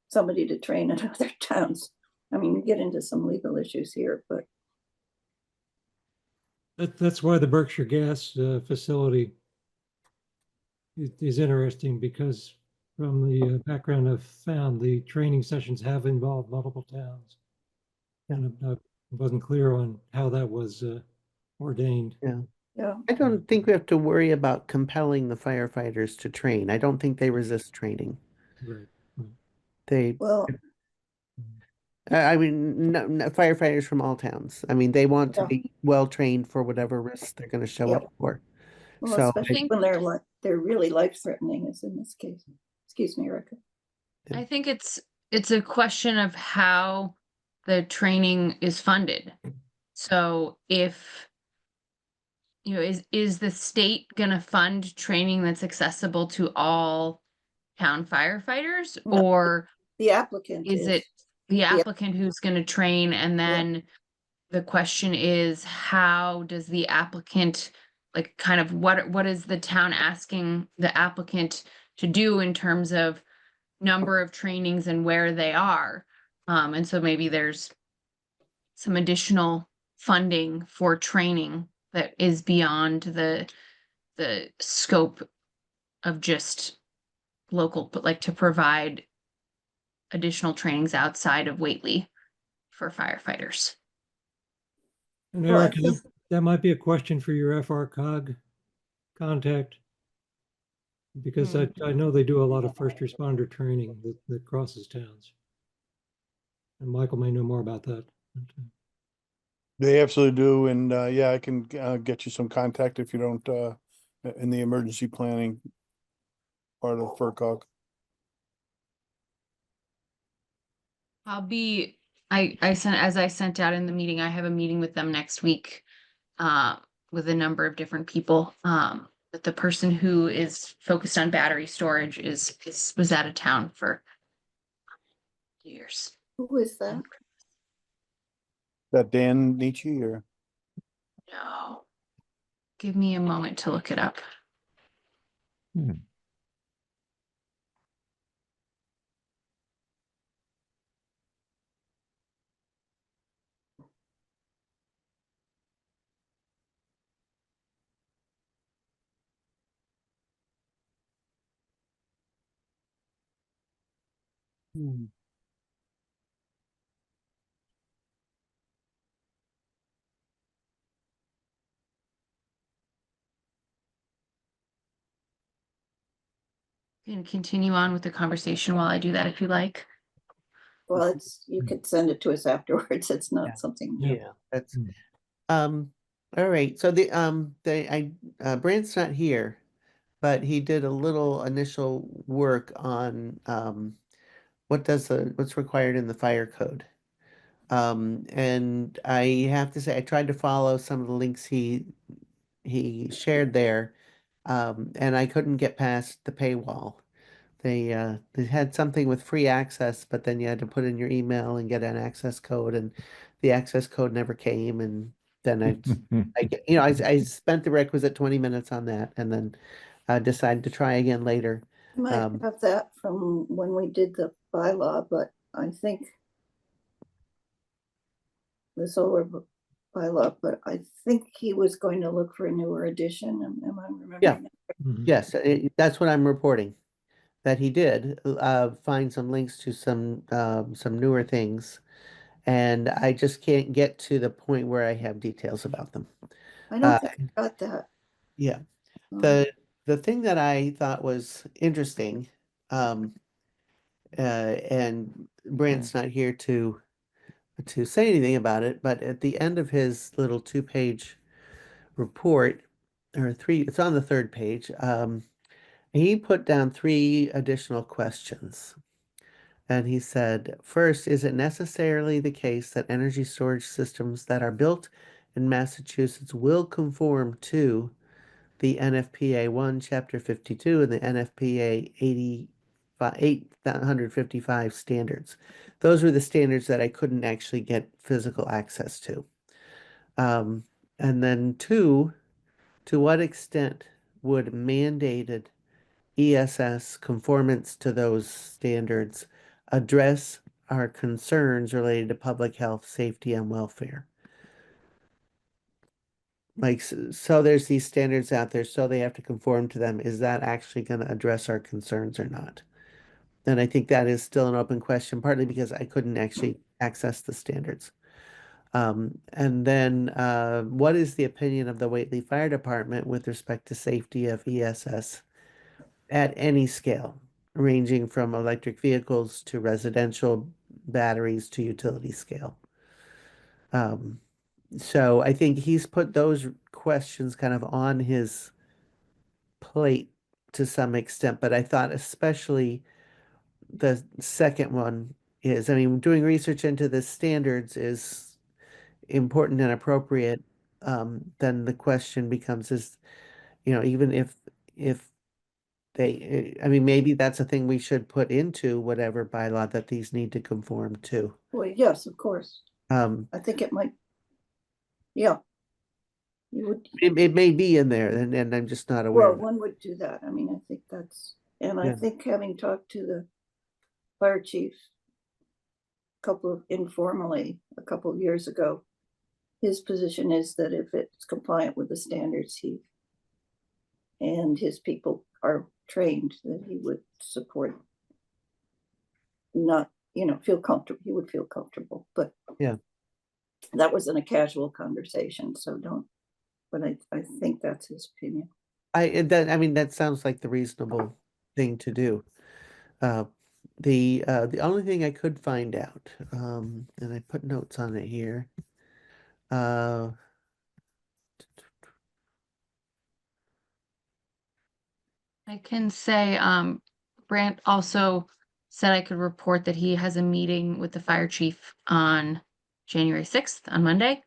somebody to train in other towns. I mean, we get into some legal issues here, but that's why the Berkshire Gas facility is interesting, because from the background I've found, the training sessions have involved multiple towns. And I wasn't clear on how that was ordained. Yeah. yeah, I don't think we have to worry about compelling the firefighters to train. I don't think they resist training. Right. Right. They, well, I mean, no, firefighters from all towns. I mean, they want to yeah, be well trained for whatever risks they're going to show yeah. up for. Well, So, especially think- when they're really life-threatening, as in this case. Excuse me, Erica. I think it's a question of how the training is funded. So if, is the state gonna fund training that's accessible to all town firefighters? No. Or The applicant is it the the- applicant who's gonna train, and then the question is, how does the applicant, like, kind of what is the town asking the applicant to do in terms of number of trainings and where they are? And so maybe there's some additional funding for training that is beyond the scope of just local, but like to provide additional trainings outside of Whately for firefighters. And Well, I Eric, think- that might be a question for your FR contact, because I know they do a lot of first responder training that crosses towns. And Michael may know more about that. They absolutely do, and yeah, I can get you some contact if you don't in the emergency planning part of FERCog. I sent out in the meeting, I have a meeting with them next week, uh, with a number of different people. But the person who is focused on battery storage was out of town for years. Who is that? That Dan Nietzsche or No. Give me a moment to look it up. Hmm. Can continue on with the conversation while I do that if you like. Well, you could send it to us afterwards. It's not Yeah. something. yeah, that's, Hmm. all right. So Brant's not here, but he did a little initial work on, what's required in the fire code. And I have to say, I tried to follow some of the links he shared there, and I couldn't get past the paywall. They had something with free access, but then you had to put in your email and get an access code, and the access code never came. And then I spent the requisite 20 minutes on that, and then decided to try again later. I might have that from when we did the bylaw, but I think the solar bylaw, but I think he was going to look for a newer edition. Am I remembering that? Mhm. Yes, that's what I'm reporting, that he did find some links to some newer things, and I just can't get to the point where I have details about them. I don't Uh, think I got that. yeah, Um, the thing that I thought was interesting, and Brant's not here to say anything about it, but at the end of his little two-page report, or three, it's on the third page, he put down three additional questions. And he said, first, is it necessarily the case that energy storage systems that are built in Massachusetts will conform to the NFPA 1, Chapter 52, and the NFPA 855 standards? Those were the standards that I couldn't actually get physical access to. Um, and then two, to what extent would mandated ESS conformance to those standards address our concerns related to public health, safety, and welfare? Like, so there's these standards out there, so they have to conform to them. Is that actually going to address our concerns or not? And I think that is still an open question, partly because I couldn't actually access the standards. And then what is the opinion of the Whately Fire Department with respect to safety of ESS at any scale, ranging from electric vehicles to residential batteries to utility scale? Um, so I think he's put those questions kind of on his plate to some extent, but I thought especially the second one is, I mean, doing research into the standards is important and appropriate. Then the question becomes is, even if they, I mean, maybe that's a thing we should put into whatever bylaw that these need to conform to. Well, yes, of course. Um, I think it might, yeah. You would, it may be in there, and I'm just not aware well, of it. one would do that. I mean, I think that's, and I Yeah. think having talked to the fire chief informally a couple of years ago, his position is that if it's compliant with the standards, he and his people are trained, that he would support, not, feel comfortable, he would feel comfortable, but Yeah. that wasn't a casual conversation, so don't, but I think that's his opinion. I mean, that sounds like the reasonable thing to do. Uh, the only thing I could find out, and I put notes on it here. Uh, I can say, Brant also said I could report that he has a meeting with the fire chief on January 6th, on Monday,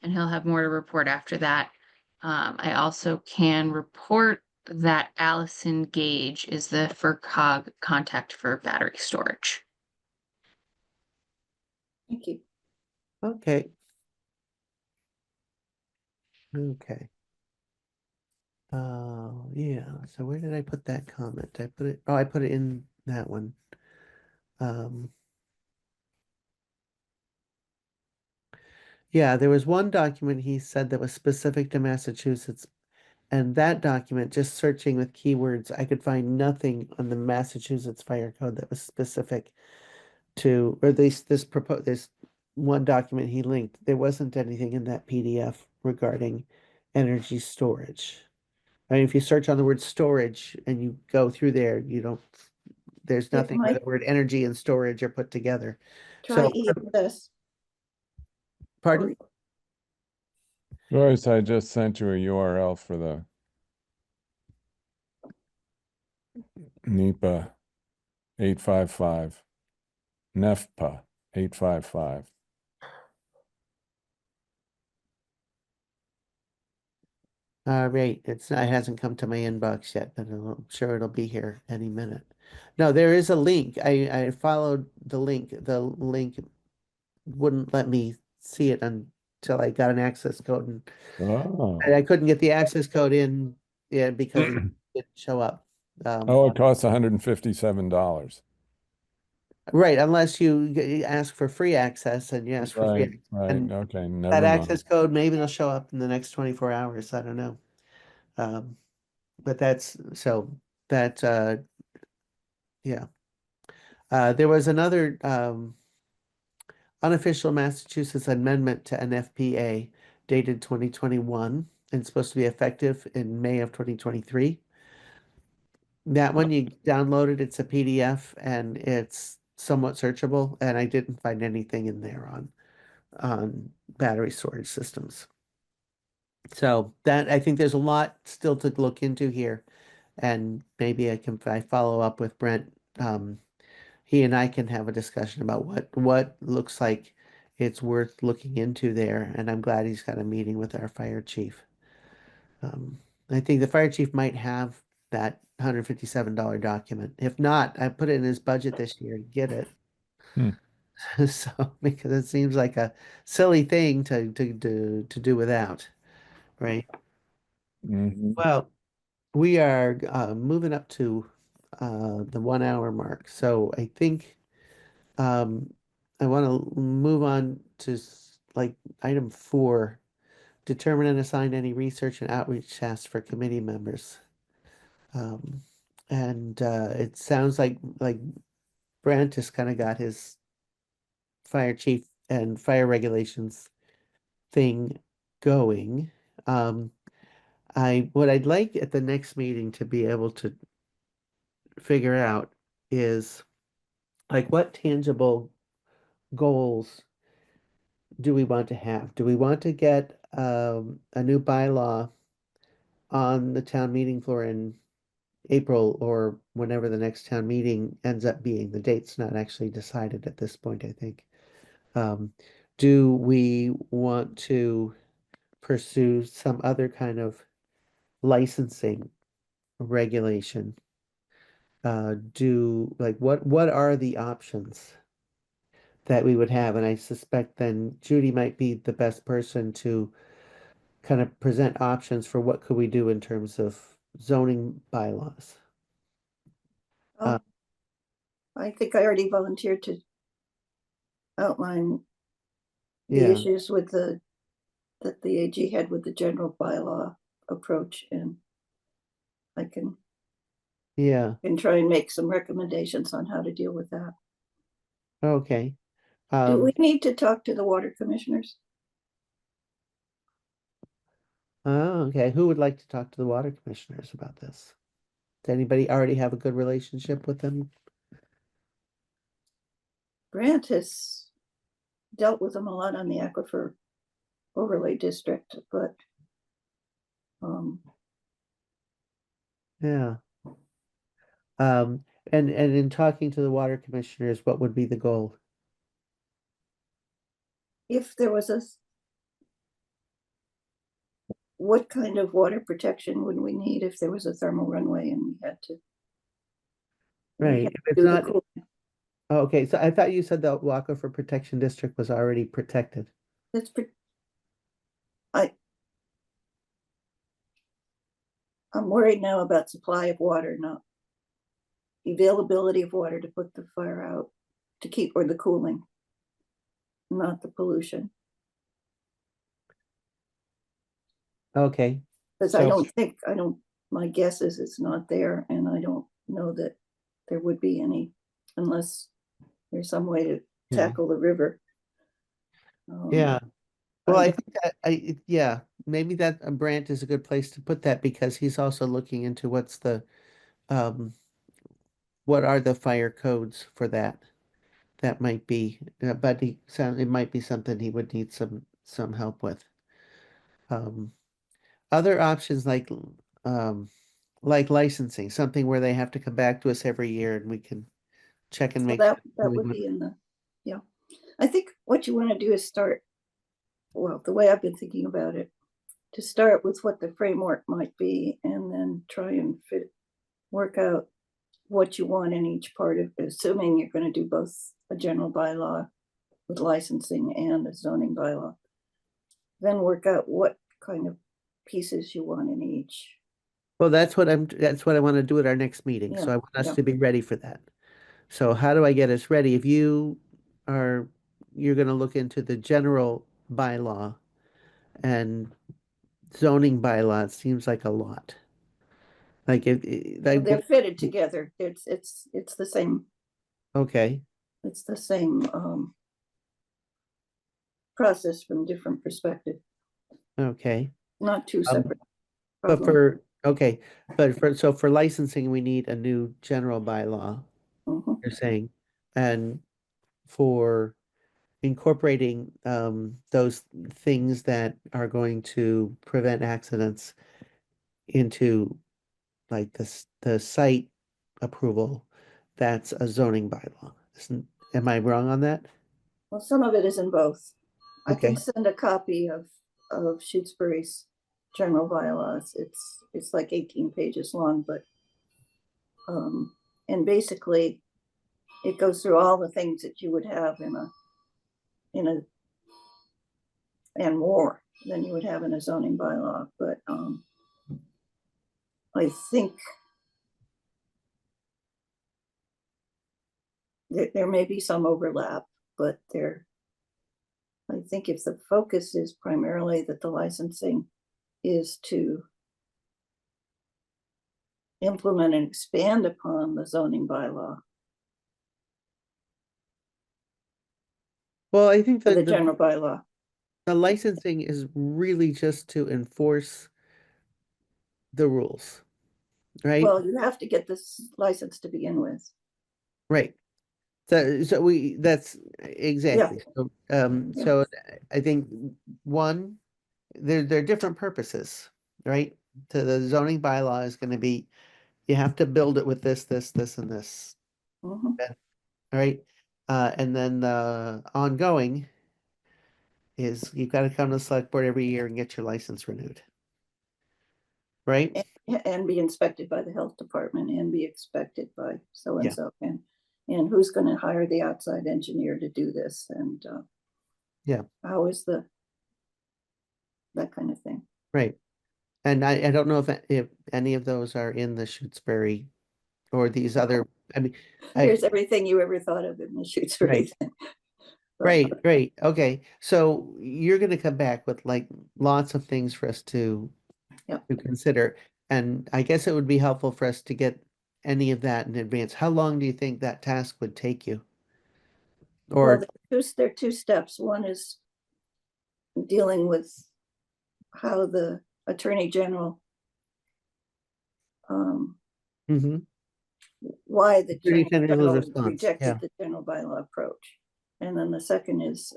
and he'll have more to report after that. I also can report that Allison Gage is the FERCog contact for battery storage. Thank you. okay. Okay. Yeah. So where did I put that comment? I put it, oh, I put it in that one. Um, yeah, there was one document he said that was specific to Massachusetts. And that document, just searching with keywords, I could find nothing on the Massachusetts Fire Code that was specific to, or at least this one document he linked. There wasn't anything in that PDF regarding energy storage. I mean, if you search on the word storage and you go through there, there's It nothing where might the word energy and storage are put together. try So, ESS. pardon? Joyce, I just sent you a URL for the NEPA 855, NEFPA 855. Right, it hasn't come to my inbox yet, but I'm sure it'll be here any minute. No, there is a link. I followed the link. The link wouldn't let me see it until I got an access code, and Oh. I couldn't get the access code in, yeah, because it didn't show up. Oh, it costs $157. Right, unless you ask for free access and you ask for free Right, access, right. and Okay, that never access mind. code, maybe it'll show up in the next 24 hours. I don't know. Um, but that's so that yeah. There was another unofficial Massachusetts amendment to NFPA dated 2021 and supposed to be effective in May of 2023. That one you downloaded, it's a PDF and it's somewhat searchable, and I didn't find anything in there on battery storage systems. So that I think there's a lot still to look into here, and maybe I follow up with Brent he and I can have a discussion about what looks like it's worth looking into there. And I'm glad he's got a meeting with our fire chief. Um, I think the fire chief might have that $157 document. If not, I put it in his budget this year to get it. Hmm. So, because it seems like a silly thing to do without, right? Mhm. Well, we are moving up to the 1 hour mark. So I think um, I want to move on to like item 4, determine and assign any research and outreach tasks for committee members. Um, and it sounds like Brent has kind of got his fire chief and fire regulations thing going. Um, I what I'd like at the next meeting to be able to figure out is like what tangible goals do we want to have? Do we want to get a new bylaw on the town meeting floor in April or whenever the next town meeting ends up being? The date's not actually decided at this point, I think. Um, do we want to pursue some other kind of licensing regulation? Do like what are the options that we would have? And I suspect then Judy might be the best person to kind of present options for what could we do in terms of zoning bylaws. Uh, Oh, I think I already volunteered to outline the yeah, issues with that the AG had with the general bylaw approach, and I yeah, can try and make some recommendations on how to deal with that. okay. Do we Um, need to talk to the water commissioners? okay. Who would like to talk to the water commissioners about this? Does anybody already have a good relationship with them? Grant has dealt with them a lot on the aquifer overlay district, but Yeah. Um, and in talking to the water commissioners, what would be the goal? if there was what kind of water protection would we need if there was a thermal runway and we Right. had If to it's do the not, cool? oh, okay. So I thought you said the Aquifer Protection District was already protected. That's I I'm worried now about supply of water, not availability of water to put the fire out, to keep, or the cooling, not the pollution. Okay. Because So, I don't, my guess is it's not there, and I don't know that there would be any unless there's some way to okay. tackle the river. Yeah. Well, I I don't, think that yeah, maybe that Brandt is a good place to put that because he's also looking into um, what are the fire codes for that? That might be, but it might be something he would need some help with. Um, Other options um, like licensing, something where they have to come back to us every year and we can check and so make sure they're that doing would what. be in the, yeah. I think what you want to do is start, well, the way I've been thinking about it, to start with what the framework might be and then try and work out what you want in each part of, assuming you're going to do both a general bylaw with licensing and a zoning bylaw. Then work out what kind of pieces you want in each. Well, that's what I want to do at our next meeting. So Yeah, I want us yeah. to be ready for that. So how do I get us ready? If are, you're going to look into the general bylaw and zoning bylaw, it seems like a lot. Like like, They're fitted together. It's the same. okay, It's the same process from different perspective. okay. Not two Um, separate but problems. okay, so for licensing, we need a new general bylaw, Mhm. you're saying, and for incorporating those things that are going to prevent accidents into like the site approval, that's a zoning bylaw. Am I wrong on that? Well, some of it is in both. I can Okay. send a copy of Shutesbury's general bylaws. It's like 18 pages long, but and basically it goes through all the things that you would have in a and more than you would have in a zoning bylaw. But I think there may be some overlap, but I think if the focus is primarily that the licensing is to implement and expand upon the zoning bylaw, Well, I think or that the general bylaw. the licensing is really just to enforce the rules, right? Well, you have to get this license to begin with. Right. So that's exactly. Yeah. So I think one, there are different purposes, right? To the zoning bylaw is going to be, you have to build it with this, and this, Mhm. all right? And then the ongoing is you've got to come to the select board every year and get your license renewed, right? And be inspected by the health department and be inspected by so and Yeah. so, and who's going to hire the outside engineer to do this, and Yeah. how is that kind of thing. Right. And I don't know if any of those are in the Shutesbury or these other, I mean, There's everything you ever thought of in the Shutesbury Right. thing. But, Right. Okay. So you're gonna come back with like lots of things for us Yeah. to consider. And I guess it would be helpful for us to get any of that in advance. How long do you think that task would take you? well, Or, there are two steps. One is dealing with how the attorney general, um, Mhm. why the Attorney attorney General's general response, rejected yeah. the general bylaw approach. And then the second is,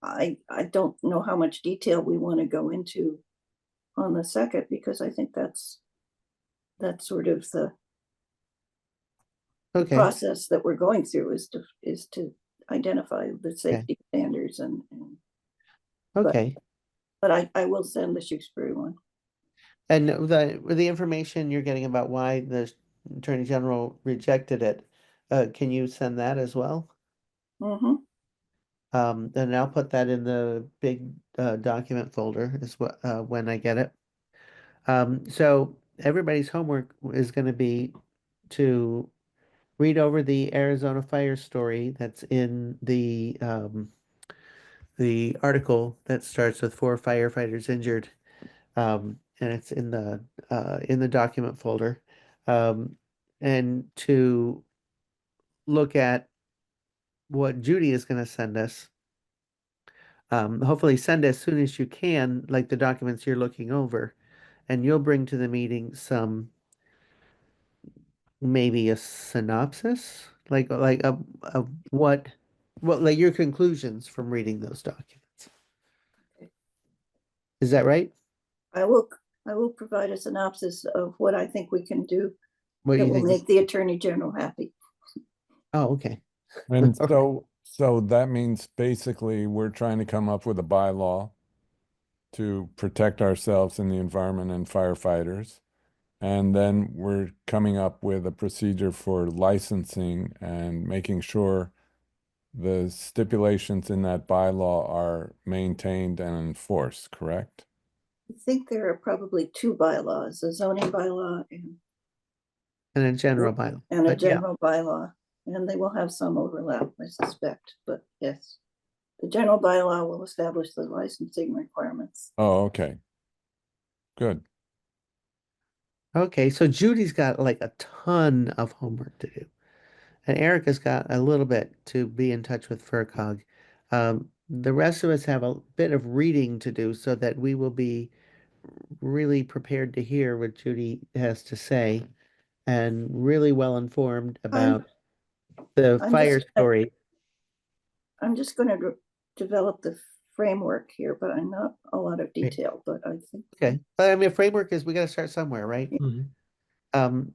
I don't know how much detail we want to go into on the second, because I think that's sort of the Okay, process that we're going through, is to identify the safety standards okay. but I will send the Shutesbury one. And the information you're getting about why the Attorney General rejected it, can you send that as well? Mm-hmm. Then I'll put that in the big document folder is what when I get it. So everybody's homework is going to be to read over the Arizona fire story that's in the article that starts with 4 firefighters injured, and it's in the document folder, and to look at what Judy is going to send us. Hopefully send as soon as you can, like the documents you're looking over, and you'll bring to the meeting maybe a synopsis, like a what like your conclusions from reading those documents. Is that right? I will provide a synopsis of what I think we can do What do that you will think? make the attorney general happy. Oh, okay. And All right. so that means basically we're trying to come up with a bylaw to protect ourselves and the environment and firefighters. And then we're coming up with a procedure for licensing and making sure the stipulations in that bylaw are maintained and enforced, correct? I think there are probably two bylaws, a zoning bylaw And a general bylaw, and a but yeah, general bylaw, and they will have some overlap, I suspect, but yes. The general bylaw will establish the licensing requirements. Oh, okay. Good. okay. So Judy's got like a ton of homework to do. And Erica's got a little bit to be in touch with FERCog. The rest of us have a bit of reading to do so that we will be really prepared to hear what Judy has to say and really well informed I'm, about the I'm fire just, story. I'm just going to develop the framework here, but I'm not a lot of Right. detail, but I think. Okay. But I mean, a framework is we got to start somewhere, right? Mhm. Um,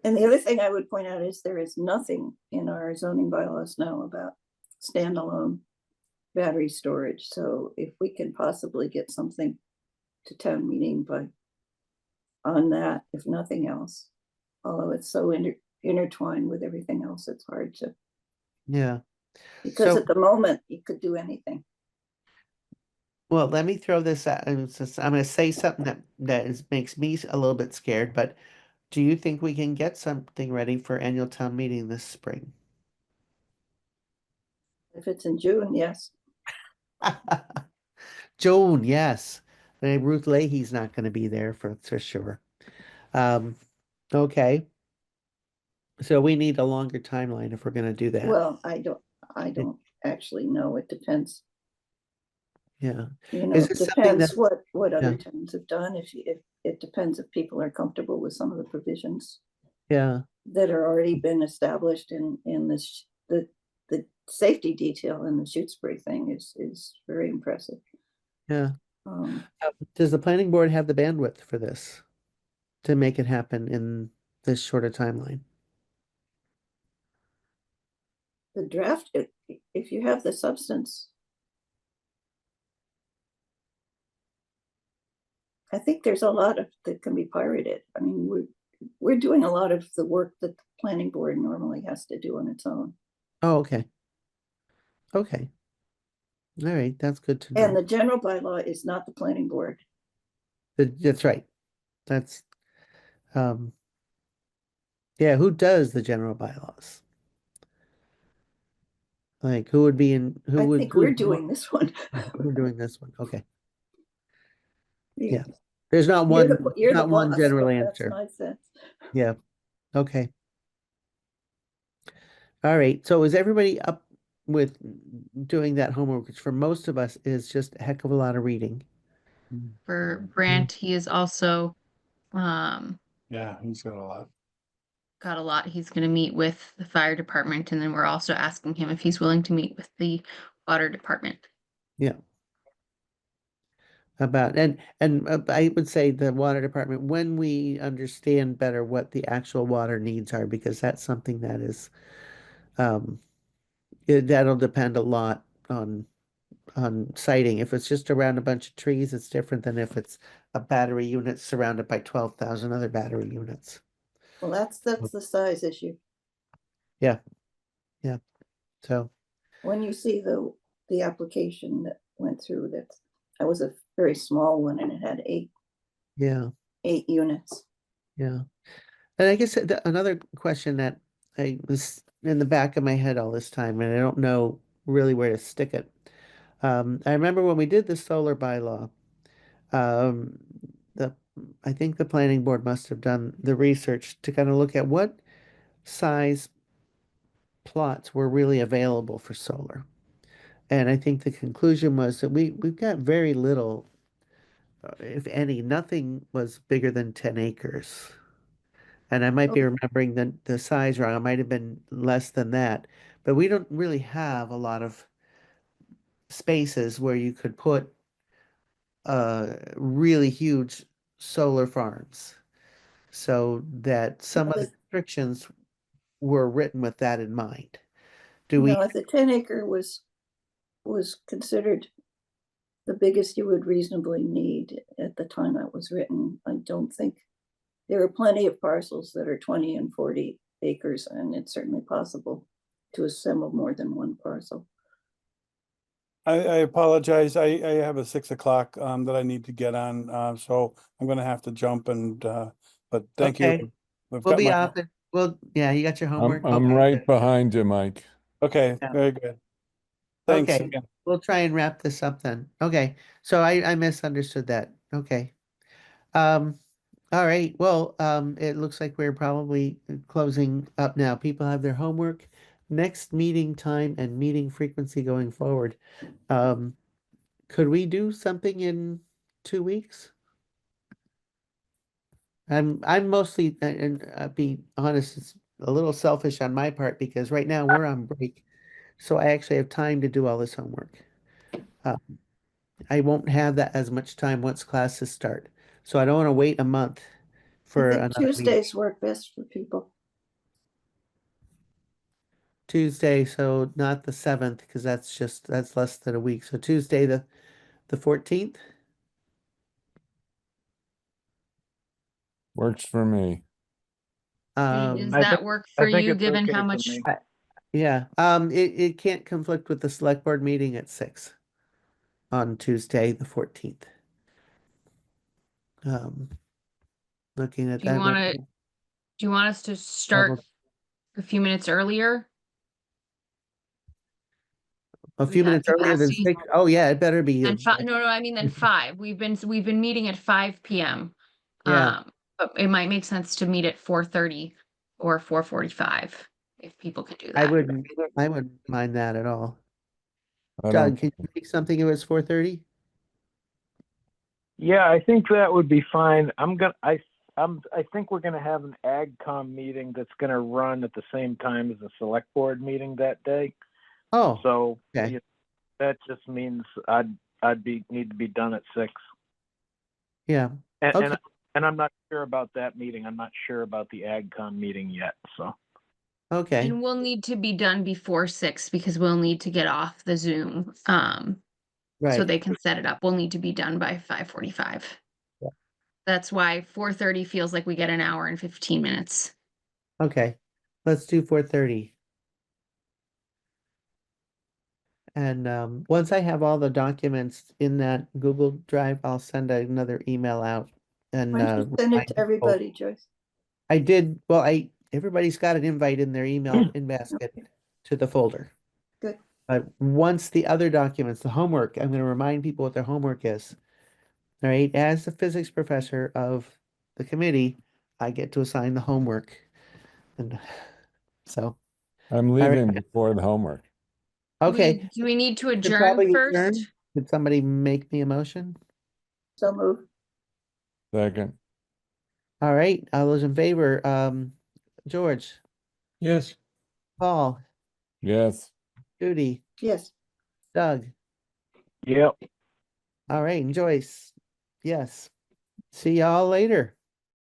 And the other thing I would point out is there is nothing in our zoning bylaws now about standalone battery storage. So if we can possibly get something to town meeting by on that, if nothing else, although it's so intertwined with everything else, it's hard to, Yeah. because So, at the moment you could do anything. well, let me throw this out. I'm going to say something makes me a little bit scared, but do you think we can get something ready for annual town meeting this spring? If it's in June, yes. Joan, yes. Ruth Leahy's not going to be there for sure. Um, okay. So we need a longer timeline if we're going to do that. Well, I don't actually know. It depends. Yeah. You know, Is it this something that, depends what other yeah, towns have done. If it depends if people are comfortable with some of the provisions yeah, that are already been established in this, the safety detail in the Shutesbury thing is very impressive. yeah. Um, Does the planning board have the bandwidth for this to make it happen in this shorter timeline? the draft, if you have the substance, I think there's a lot of that can be pirated. I mean, we're doing a lot of the work that the planning board normally has to do on its own. Oh, okay. Okay. All right. That's good to And know. the general bylaw is not the planning board. That's right. That's, um, yeah, who does the general bylaws? Like who would be in, I think we're doing this one. we're doing this one. Okay. You- Yeah. There's not one, You're the not one boss, general but that's answer. my sense. Yeah. Okay. All right. So is everybody up with doing that homework? Which for most of us is just a heck of a lot of reading. For Brant, he is also Yeah, he's got a lot. got a lot. He's going to meet with the fire department, and then we're also asking him if he's willing to meet with the water department. Yeah. About and I would say the water department when we understand better what the actual water needs are, because that's something that is um that'll depend a lot on siting. If it's just around a bunch of trees, it's different than if it's a battery unit surrounded by 12,000 other battery units. Well, that's the size issue. Yeah. Yeah. So, When you see the application that went through, that was a very small one and it had yeah. eight units. Yeah. And I guess another question that I was in the back of my head all this time, and I don't know really where to stick it. I remember when we did the solar bylaw, um, the I think the planning board must have done the research to kind of look at what size plots were really available for solar. And I think the conclusion was that we've got very little, if any, nothing was bigger than 10 acres. And I might be Oh, remembering the size wrong. It might have been less than that. But we don't really have a lot of spaces where you could put really huge solar farms. So that some of the restrictions were written with that in mind. Do we? no, the 10 acre was considered the biggest you would reasonably need at the time that was written. I don't think there are plenty of parcels that are 20 and 40 acres, and it's certainly possible to assemble more than one parcel. I apologize. I have a 6 o'clock that I need to get on, so I'm gonna have to jump and but thank you. Okay, We've we'll got be my, off. Well, yeah, you got your homework. I'm Okay, right good. behind you, Mike. okay, Yeah. very good. Thanks Okay, again. we'll try and wrap this up then. Okay, so I misunderstood that. Okay. Um, all right. Well, it looks like we're probably closing up now. People have their homework. Next meeting time and meeting frequency going forward. Um, could we do something in 2 weeks? I'm mostly, and be honest, it's a little selfish on my part because right now we're on break, so I actually have time to do all this homework. Uh, I won't have that as much time once classes start, so I don't want to wait a month for think another meeting. Tuesdays work best for people. Tuesday, so not the 7th, because that's less than a week. So Tuesday, the 14th. Works for me. Does I that think- work I for think you, it's given okay how for much? me. Yeah, it can't conflict with the select board meeting at 6 on Tuesday, the 14th. Um, looking at Do you that. want to, do you want us to start a few minutes earlier? A We few have minutes earlier than capacity. 6? Oh, yeah, it better be. And no, I mean then 5. We've been meeting at 5 p.m. Yeah. But it might make sense to meet at 4:30 or 4:45 if people can do that. I wouldn't mind that at all. I Doug, don't, can you make something if it's 4:30? Yeah, I think that would be fine. I think we're gonna have an AgCom meeting that's gonna run at the same time as the select board meeting that day. Oh, So okay. you- that just means need to be done at 6. Yeah, And, okay. and I'm not sure about that meeting. I'm not sure about the AgCom meeting yet, so. Okay, And we'll need to be done before 6 because we'll need to get off the Zoom. So right. they can set it up. We'll need to be done by 5:45. Yeah. That's why 4:30 feels like we get an hour and 15 minutes. Okay, let's do 4:30. And once I have all the documents in that Google Drive, I'll send another email out. And Why don't you send remind it to people. everybody, Joyce? I did, well, everybody's got an invite in their email in basket to the folder. Good. But once the other documents, the homework, I'm gonna remind people what their homework is. All right, as the physics professor of the committee, I get to assign the homework. And so, I'm all right, leaving before the homework. okay. Do we need to Should adjourn probably first? adjourn. Could somebody make me a motion? So move. Second, All right, all those in favor, George, Yes. Paul, yes. Judy, Yes. Doug, Yep. all right, and Joyce. Yes. See y'all later.